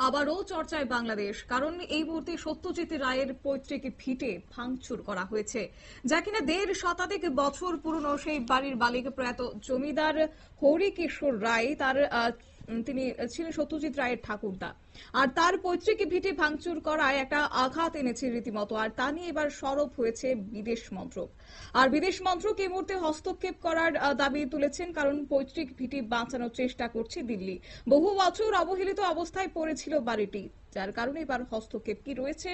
আবারও চর্চায় বাংলাদেশ, কারণ এই মুহূর্তে সত্যজিৎ রায়ের পৈতৃক ভিটে ভাঙচুর করা হয়েছে, যা কিনা ১.৫ শতাধিক বছর পুরনো। সেই বাড়ির মালিক প্রয়াত জমিদার হরিকিশোর রায়, তিনি ছিলেন সত্যজিৎ রায়ের ঠাকুরদা, আর তার পৈতৃক ভিটে ভাঙচুর করায় একটা আঘাত এনেছে রীতিমতো। আর তা নিয়ে এবার সরব হয়েছে বিদেশ মন্ত্রক। আর বিদেশ মন্ত্রক এই মুহূর্তে হস্তক্ষেপ করার দাবি তুলেছেন, কারণ পৈতৃক ভিটে বাঁচানোর চেষ্টা করছে দিল্লি। বহু বছর অবহেলিত অবস্থায় পড়েছিল বাড়িটি, যার কারণে এবার হস্তক্ষেপ। কি রয়েছে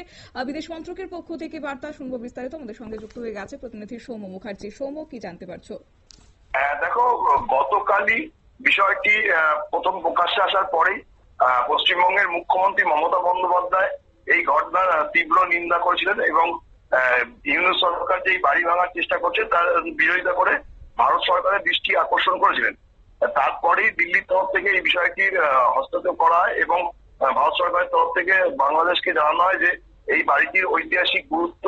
বিদেশ মন্ত্রকের পক্ষ থেকে বার্তা, শুনবো বিস্তারিত। আমাদের সঙ্গে যুক্ত হয়ে গেছে প্রতিনিধি সৌম্য মুখার্জি। সৌম্য, কি জানতে পারছো? দেখো, গতকালই বিষয়টি প্রথম প্রকাশ্যে আসার পরেই পশ্চিমবঙ্গের মুখ্যমন্ত্রী মমতা বন্দ্যোপাধ্যায় এই ঘটনার তীব্র নিন্দা করেছিলেন এবং ইউনূস সরকার যে বাড়ি ভাঙার চেষ্টা করছে তার বিরোধিতা করে ভারত সরকারের দৃষ্টি আকর্ষণ করেছিলেন। তারপরেই দিল্লির তরফ থেকে এই বিষয়টির হস্তক্ষেপ করা হয় এবং ভারত সরকারের তরফ থেকে বাংলাদেশকে জানানো হয় যে এই বাড়িটির ঐতিহাসিক গুরুত্ব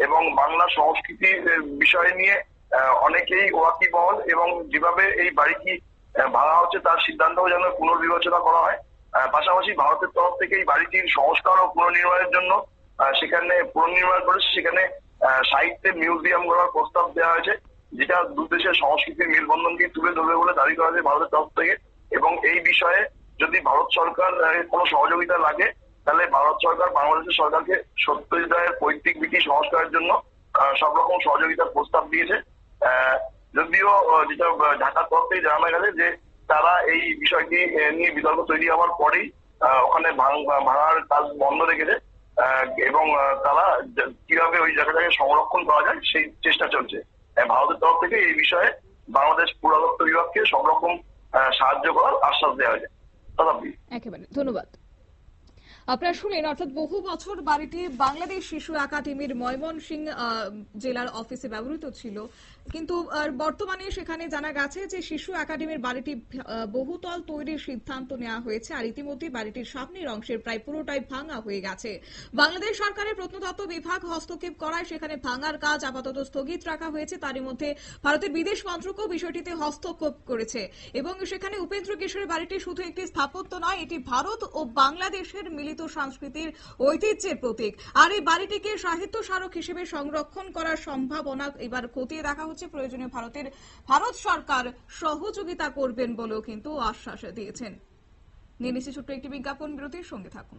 এবং বাংলা সংস্কৃতির বিষয় নিয়ে অনেকেই ওয়াকিবহল এবং যেভাবে এই বাড়িটি ভাঙা হচ্ছে তার সিদ্ধান্তও যেন পুনর্বিবেচনা করা হয়। পাশাপাশি ভারতের তরফ থেকে এই বাড়িটির সংস্কার ও পুনর্নির্মাণের জন্য সেখানে পুনর্নির্মাণ করে সেখানে সাহিত্যের মিউজিয়াম গড়ার প্রস্তাব দেওয়া হয়েছে, যেটা দু দেশের সংস্কৃতির মেলবন্ধনকে তুলে ধরবে বলে দাবি করা হয়েছে ভারতের তরফ থেকে। এবং এই বিষয়ে যদি ভারত সরকার কোনো সহযোগিতা লাগে তাহলে ভারত সরকার বাংলাদেশের সরকারকে সত্যজিৎ রায়ের পৈতৃক ভিটি সংস্কারের জন্য সব রকম সহযোগিতার প্রস্তাব দিয়েছে। যদিও যেটা ঢাকার তরফ থেকে জানানো গেছে যে তারা এই বিষয়টি নিয়ে বিতর্ক তৈরি হওয়ার পরেই ওখানে ভাঙার কাজ বন্ধ রেখেছে এবং তারা কিভাবে ওই জায়গাটাকে সংরক্ষণ করা যায় সেই চেষ্টা চলছে। ভারতের তরফ থেকে এই বিষয়ে বাংলাদেশ পুরাতত্ত্ব বিভাগকে সব রকম সাহায্য করার আশ্বাস দেওয়া হয়েছে। একেবারে ধন্যবাদ। আপনারা শুনলেন, অর্থাৎ বহু বছর বাড়িটি বাংলাদেশ শিশু একাডেমির ময়মনসিংহ জেলার অফিসে ব্যবহৃত ছিল, কিন্তু বর্তমানে সেখানে জানা গেছে যে শিশু একাডেমির বাড়িটি বহুতল তৈরির সিদ্ধান্ত নেওয়া হয়েছে, আর ইতিমধ্যে বাড়িটির সামনের অংশের প্রায় পুরোটাই ভাঙা হয়ে গেছে। বাংলাদেশ সরকারের প্রত্নতত্ত্ব বিভাগ হস্তক্ষেপ করায় সেখানে ভাঙার কাজ আপাতত স্থগিত রাখা হয়েছে। তারই মধ্যে ভারতের বিদেশ মন্ত্রকও বিষয়টিতে হস্তক্ষেপ করেছে এবং সেখানে উপেন্দ্র কিশোরের বাড়িটি শুধু একটি স্থাপত্য নয়, এটি ভারত ও বাংলাদেশের মিলিত সংস্কৃতির ঐতিহ্যের প্রতীক। আর এই বাড়িটিকে সাহিত্য স্মারক হিসেবে সংরক্ষণ করার সম্ভাবনা এবার খতিয়ে দেখা হচ্ছে। প্রয়োজনীয় ভারত সরকার সহযোগিতা করবেন বলেও কিন্তু আশ্বাস দিয়েছেন। নিয়ে নিচ্ছি ছোট্ট একটি বিজ্ঞাপন বিরতির, সঙ্গে থাকুন।